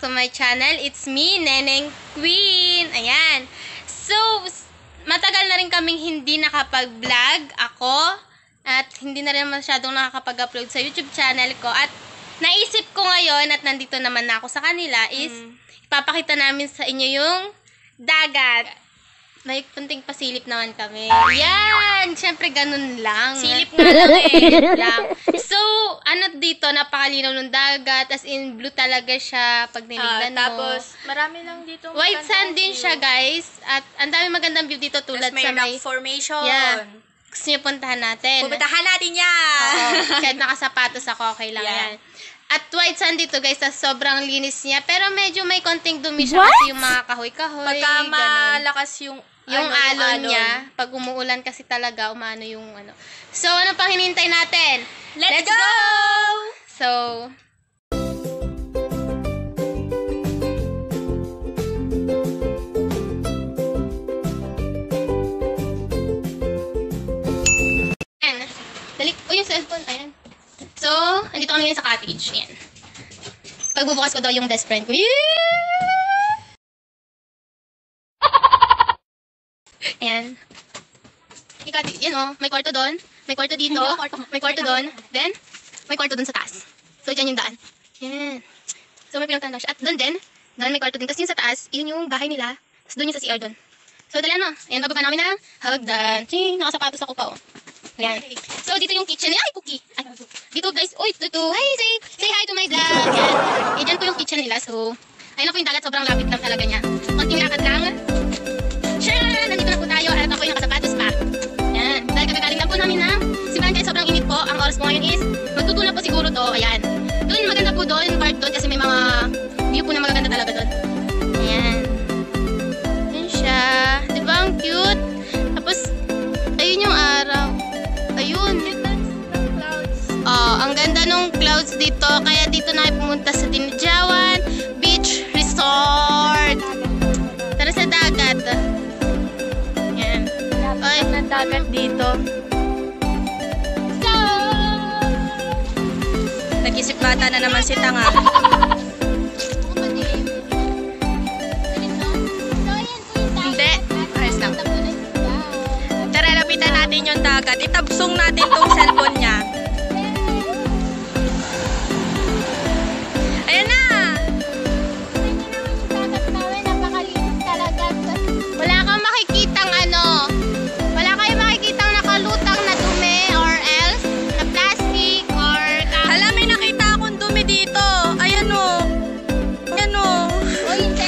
to my channel. It's me, Neneng Queen. Ayan. So, matagal na rin kaming hindi nakapag-vlog ako. At hindi na rin masyadong nakakapag-upload sa YouTube channel ko. At naisip ko ngayon, at nandito naman na ako sa kanila, is ipapakita namin sa inyo yung dagat. May kunting pasilip naman kami. Yan! Siyempre, ganun lang. Silip nga lang lang. So, ano dito, napakalinaw ng dagat. As in, blue talaga siya pag nilignan mo. Tapos, marami lang dito. White sand din siya, guys. At ang dami magandang view dito tulad sa may... formation. Yeah. Gusto niyo puntahan natin. Pupuntahan natin yan! Oo. Kahit nakasapatos ako, okay lang yan. At white sand dito, guys, na sobrang linis niya. Pero medyo may konting dumi siya kasi yung mga kahoy-kahoy. Pagka malakas yung alon niya, pag umuulan kasi talaga, umano yung ano. So, ano pang hinintay natin? Let's go! So, ayan. Dali. Yung cellphone. Ayan. So, andito kami ngayon sa cottage. Ayan. Pagbubukas ko daw yung best friend ko. Ayan. Yan o, may kwarto doon. May kwarto dito. May kwarto doon. Then, may kwarto doon sa taas. So, dyan yung daan. Yan. So, may pinagtanda siya. At doon din, doon may kwarto din. Tapos yung sa taas, yun yung bahay nila. Tapos doon yung sa CR doon. So, dali ano. Ayan, bababa namin ng hagdan. Ching, nakasapatos ako pa o. Ayan. So, dito yung kitchen. Ay, cookie. Ay, dito guys. Uy, dito. Hi, say hi to my vlog. Ayan. Dyan po yung kitchen nila. So, ayun na po yung dagat. Sobrang lapit lang talaga niya. Konting lakad lang. Nandito na po tayo at ako yung nakasapatos pa. Yan. Dahil kagagaling lang po namin na simbahan guys, sobrang init po. Ang oras po ngayon is magtutulog po siguro to. Ayan. Doon maganda po doon, part doon kasi may mga view po na magaganda talaga doon. Ayan. Ayan siya. Diba ang cute? Tapos, ayun yung araw. Ayun. Ang ganda nung clouds dito. Kaya dito na pumunta sa Dinajawan Beach Resort. Tara sa dagat. Ay, dagat dito. So, Nag-isip bata na naman si Tanga. Hindi. Ayos lang. Tara, lapitan natin yung dagat. Itabsong natin tong cellphone niya. Ayan na! wala kang makikitang ano. Wala kayong makikitang nakalutang na dumi or else na plastic or Hala, may nakita akong dumi dito. Ayan o. Ayan o. o hindi.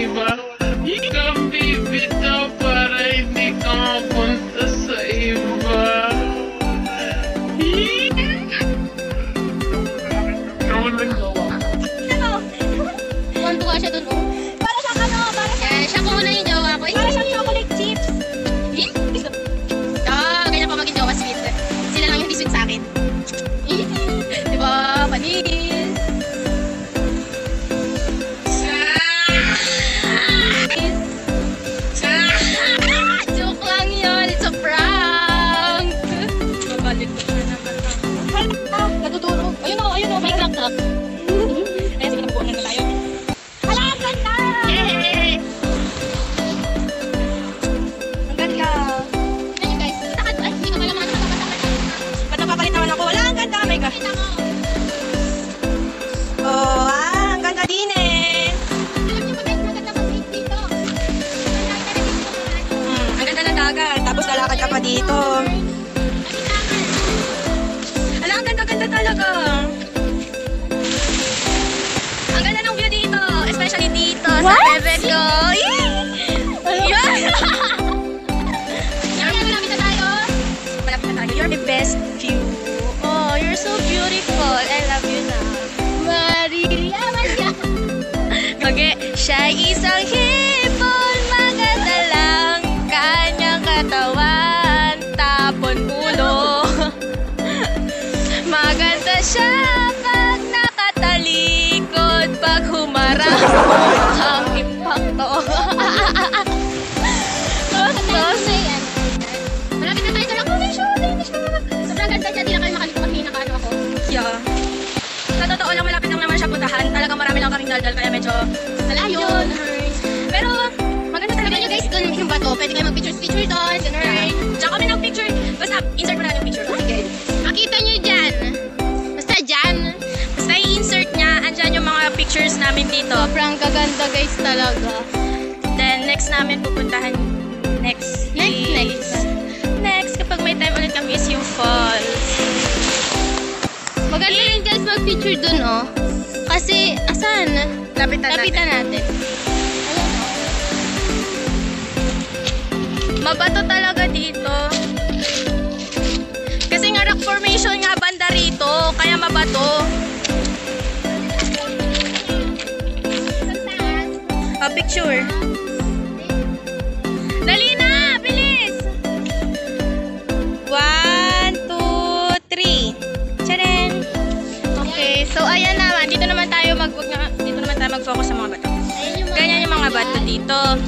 iba. Ikaw bibitaw para hindi ka mapunta sa iba. Tuwa siya dun, oh. Para siyang ano, para siyang, Yan, siya ko muna yung jowa ko. para siyang chocolate chips. Ganyan pa maging jowa sweet. Sila lang yung hindi sweet sa akin. Diba? Panis. Joke lang yun. It's a prank. Babalik ko na naman ako. Hala, natutulog. Ayun o, ayun o. May clock. Kaya sige, nabubuhan na tayo. Hala, ang ganda! Yay! Ang ganda. Ayun guys. Takad. Ay, hindi ka pala makakapasakit. Ba't napapalit naman ako? Wala, ang ganda. Oh my God. Kita mo. Oh, ang ganda din eh. Alam niyo ba guys, maganda mag-date dito. Ang ganda ng dagat. Tapos lalakad ka pa dito. Hala, ang ganda-ganda talaga. Ang ganda ng view dito. Especially dito sa Bebet ko. Yan, malapit na tayo. Malapit na tayo. You're my best view. Oh, you're so beautiful. I love you na. Maria, Maria. Okay, siya isang hipon, maganda lang kanyang katawan, tapon ulo. Maganda siya pag nakatalikod, pag humarap ang impacto. Malapit na tayo sa accommodation. Sobrang ganda siya. Di na kayo makalito kasi nakaano ako. Yeah. Sa totoo lang, malapit lang naman siya puntahan. Talagang marami lang kaming daldal, kaya medyo Malayo. Pero, maganda talaga Sabi nyo guys, doon yung bato. Pwede kayo mag-picture doon. Ganun. Diyan kami nag-picture. Basta, insert mo na yung picture. Sige. Makita nyo dyan. Basta dyan. Basta i-insert niya, andyan yung mga pictures namin dito. Sobrang kaganda guys talaga. Then, next namin pupuntahan, next, kapag may time ulit kami is yung falls. Maganda rin guys mag-picture doon, oh. Kasi, asan? Lapitan natin. Mabato talaga dito. Kasi nga rock formation nga banda rito, kaya mabato. Picture. Dali na! Bilis! 1, 2, 3. Tcharan! Okay, so ayan naman. Dito naman tayo mag-focus sa mga bato. Ganyan yung mga bato dito.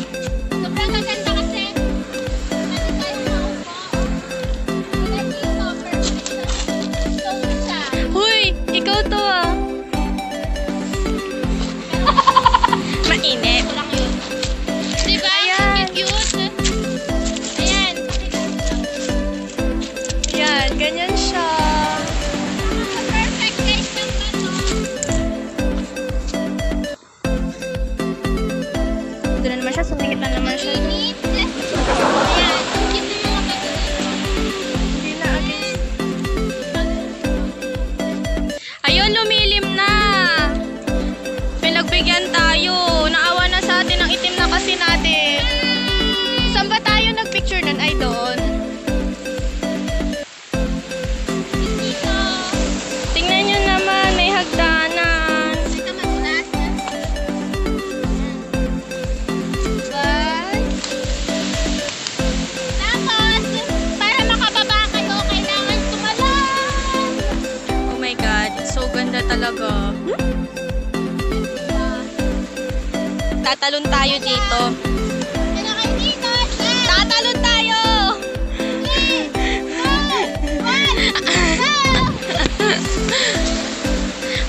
Sobrang gaganda kasi. Pwede tayo maupo. Pwede dito. Perfect. So, siya. Huy! Ikaw to ah. Mainit. Ito lang yun. Diba? Ayan. Cute. Ayan. Yan, ganyan siya. Perfect guys ng bato. Ito na naman siya, sumingit na naman siya. Init. Ayan. Cute yung mga bato. Hindi na again. Ayun, lumilim na. Pinagbigyan tayo. Naawa na sa atin ang itim na kasi natin. Saan ba tayo nagpicture nun? Ay, doon. Dito. Tingnan nyo naman, may hagdanan. Dito madulas. Bye. Tapos, para makababa kayo, kailangan tumalon. Oh my God, so ganda talaga. Tatalon tayo dito. Kailangan dito. Tatalon tayo!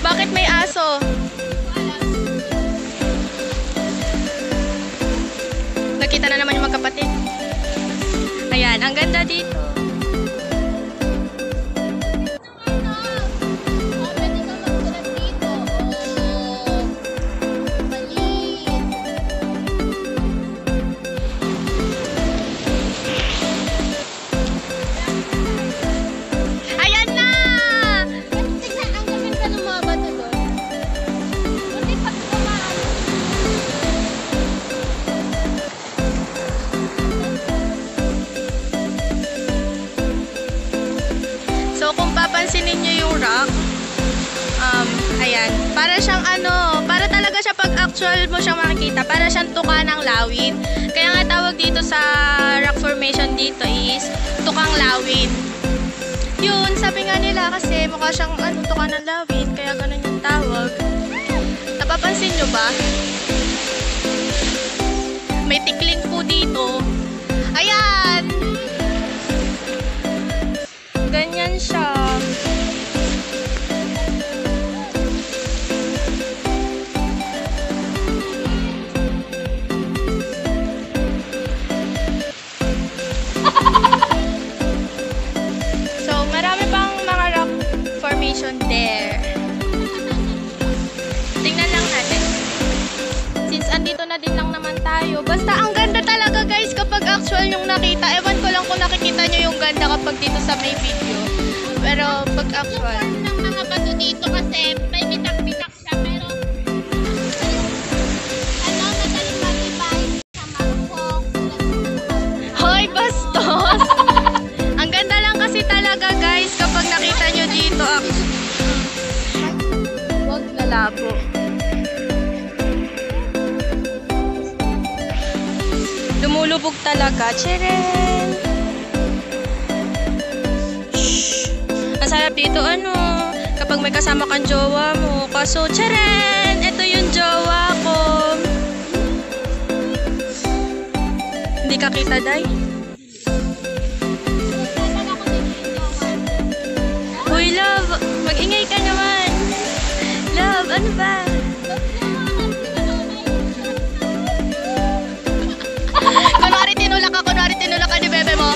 Bakit may aso? Nakita na naman yung magkapatid. Ayan, ang ganda dito. Pwede ka magsulat dito. Maliit. Ayan na! Tignan, ang gaganda ng mga bato doon. Buti pag tumaan. So, kung papansinin nyo yung rock, ayan, para siyang para talaga siya pag actual mo siyang makikita, para siyang tuka ng lawin. Kaya nga tawag dito sa rock formation dito is tukang lawin. Yun, sabi nga nila kasi mukha siyang tuka ng lawin, kaya ganun yung tawag. Napapansin nyo ba? May tikling po dito. Ayan! Ganyan siya. So, marami pang mga rock formation there. Tingnan lang natin. Since andito na din lang naman tayo. Basta ang ganda talaga guys kapag actual yung nakita. Ewan ko lang kung nakikita nyo yung ganda kapag dito sa may video. Pero pag actual. Ng mga bato dito kasi may bitak-bitak siya pero madaling matibay sa marupok. Hoy, bastos! Ang ganda lang kasi talaga guys kapag nakita nyo dito. Huwag lalabo. Lumulubog talaga. Tcharan! Shhh! Ang sarap dito, kapag may kasama kang jowa mo. Kaso, tcharan! Ito yung jowa ko. Hindi ka kita, Day? Uy, love! Mag-ingay ka naman! Love, ano ba? Kunwari tinulak ka ni bebe mo.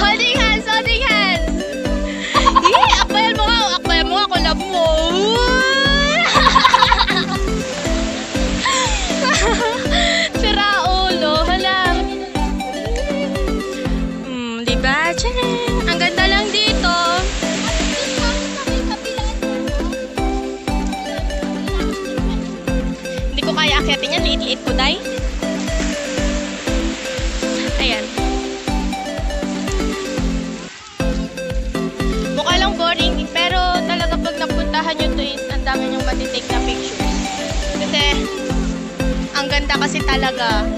Holding hands, holding hands. Akbayan mo ako, love mo. Sira ulo, hala. Diba? Tcharan! Ang ganda lang dito. Hindi ko kaya akyatin yan, liit-liit ko, Day. Ayan. Mukha lang boring, pero talaga pag napuntahan nyo to is ang dami nyong matitake na pictures. Kasi, ang ganda kasi talaga.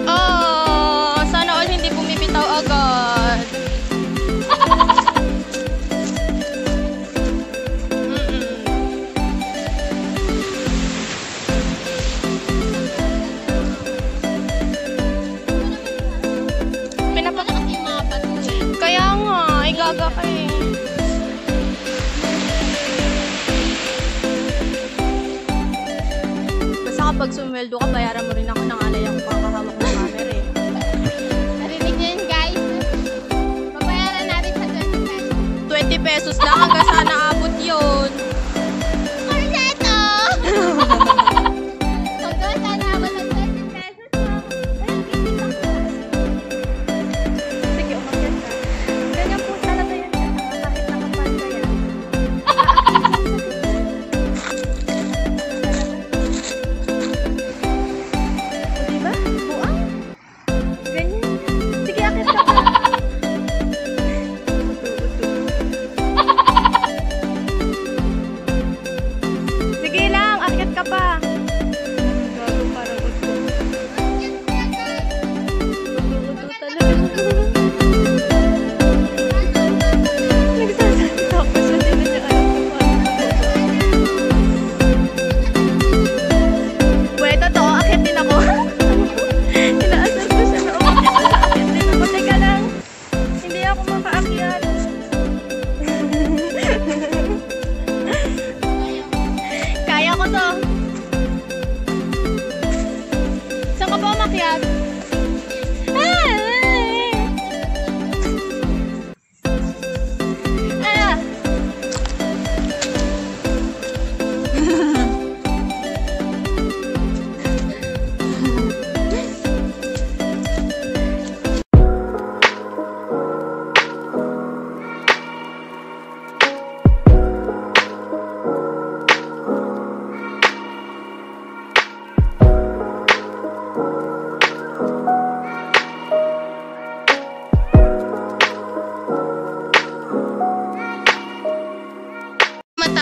Oh, sana all hindi bumibitaw agad. Kaya nga, igaga ka eh. Basta kapag sumweldo ka, bayaran mo rin ako ng alay ang pakahawak ng camera eh. Narinig niyo yun guys? Babayaran natin sa 20 pesos. 20 pesos lang hanggang saan naabot yun. Corneto! Hanggang saan naabot ng 20 pesos mo. Sige, umakyat ka. Ganyan po talaga yan. Kahit nakapal ka yan. Diba? Buang? Ganyan. Sige, akit ka pa.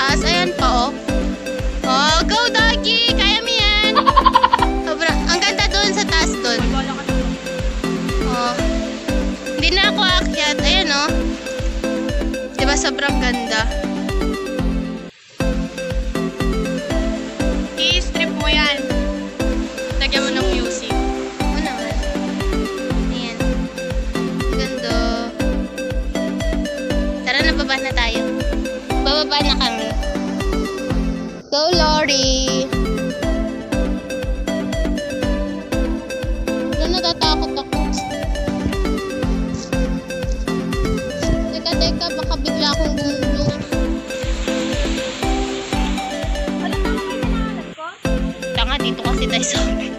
taas. Ayan pa, oh. Oh, go, doggy! Kaya mo yan! Sobrang, ang ganda doon sa taas doon. Oh. Hindi na ako aakyat. Ayan, oh. Diba, sobrang ganda. I-strip mo yan. Lagyan mo ng music. Oo naman. Ayan. Ganda. Tara na, baba na tayo. Bababa na kami. Go, Lori! Natatakot ako. Teka, baka bigla akong gumulong. Tanga, dito kasi tayo sa akin.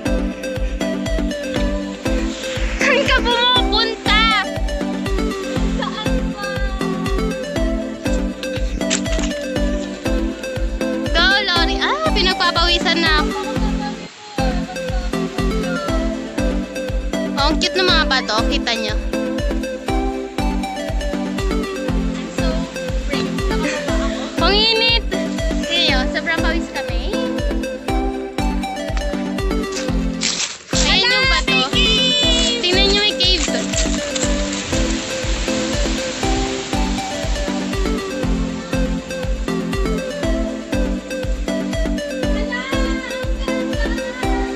Saan ka pumupunta? Saan pa? Go, Lori! Ah, pinagpapawisan na ako. Oh, ang cute ng mga bato. Kita nyo. Ang init! Kaya, sobrang pawis kami. Ayan yung bato. Tingnan nyo, may cave doon.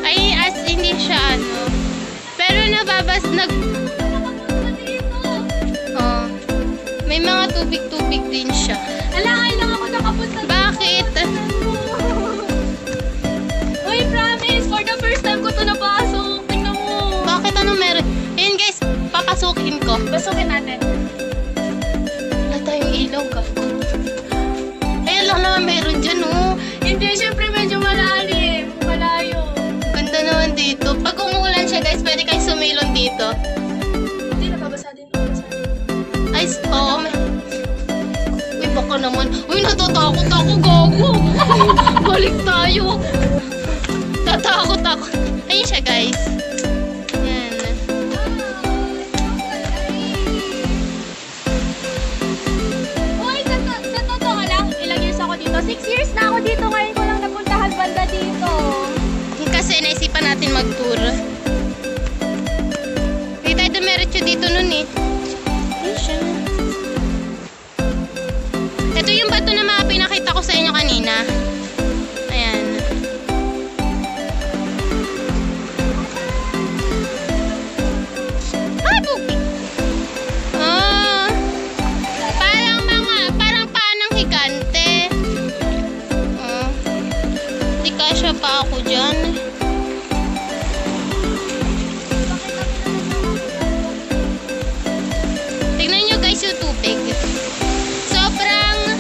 Ay, as hindi siya ano. Pero oh, may mga tubig-tubig din siya. Alakay lang ako nakapunta. Bakit? Uy, promise, for the first time ko to napasok. Tingnan mo. Bakit? Ano meron? Ayun guys, papasukin ko. Basukin natin. Wala tayong ilaw ka. Ayun lang naman meron dyan, oh. Hindi, syempre medyo malalim. Malayo. Ganda naman dito. Pag umuulan siya guys, pwede kayo sumilon dito. Hindi, nababasa din. Ay, oo. Uy, baka naman. Uy, natatakot ako, gago. Balik tayo. Tatakot ako. Ayun siya guys. Yan. Uy, sa totoo lang, ilang years ako dito? 6 years na ako dito. Ngayon ko lang napuntahan banda dito. Kasi naisipan natin mag-tour. Hindi tayo dumiretso dito nun eh. Ayun siya. Ito yung bato na mga pinakita ko sa inyo kanina. Ayan. Ah, bugi. Ah, parang panang higante. Ah, di kasya pa ako dyan. Tignan nyo guys yung tubig. Sobrang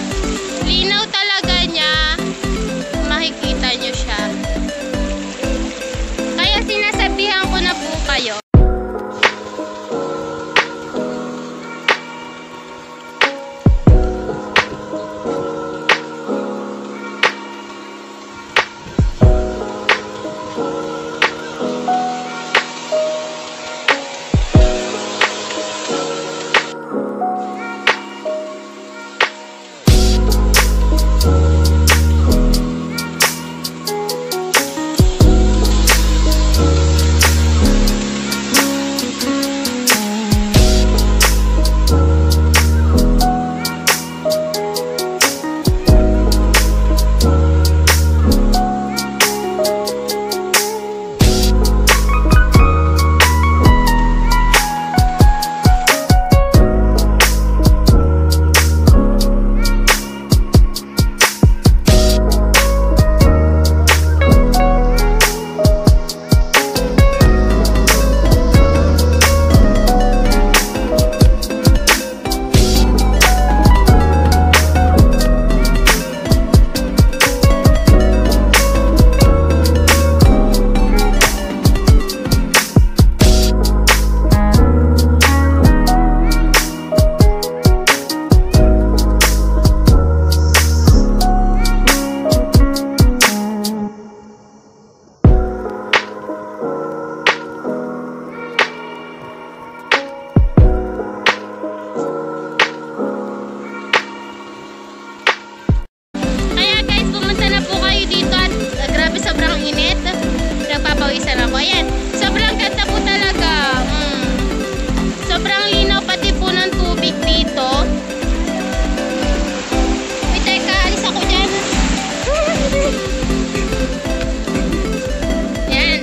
Ayan, sobrang ganda po talaga. Sobrang linaw pati po ng tubig dito. Wait, teka, alis ako dyan. Yan.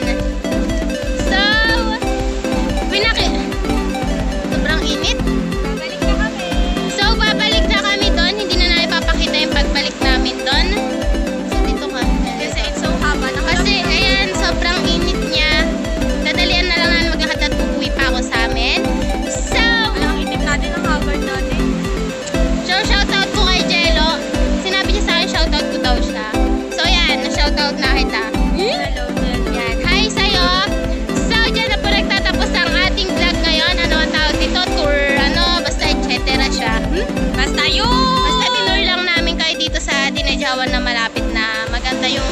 So, sobrang init. Babalik na kami. So, babalik na kami doon. Hindi na namin papakita yung pagbalik namin doon. So, dito ka. Kasi it's so haba. Kasi, ayan, sobrang init niya. Dadalian na lang namin maghahatid at uuwi pa ako sa amin. So, Ang itim natin ang Hubbard natin. so shoutout ko kay Jello. Sinabi niya sa akin, shoutout ko daw siya. So, yan, na-shoutout na kita. Hello, hello. Yan, hi sa'yo. So, dyan na po nagtatapos ang ating vlog ngayon. Ano ang tawag dito? Tour, basta et cetera siya. Basta yun! Basta tinur lang namin kayo dito sa Dinajawan na malapit na. Maganda yung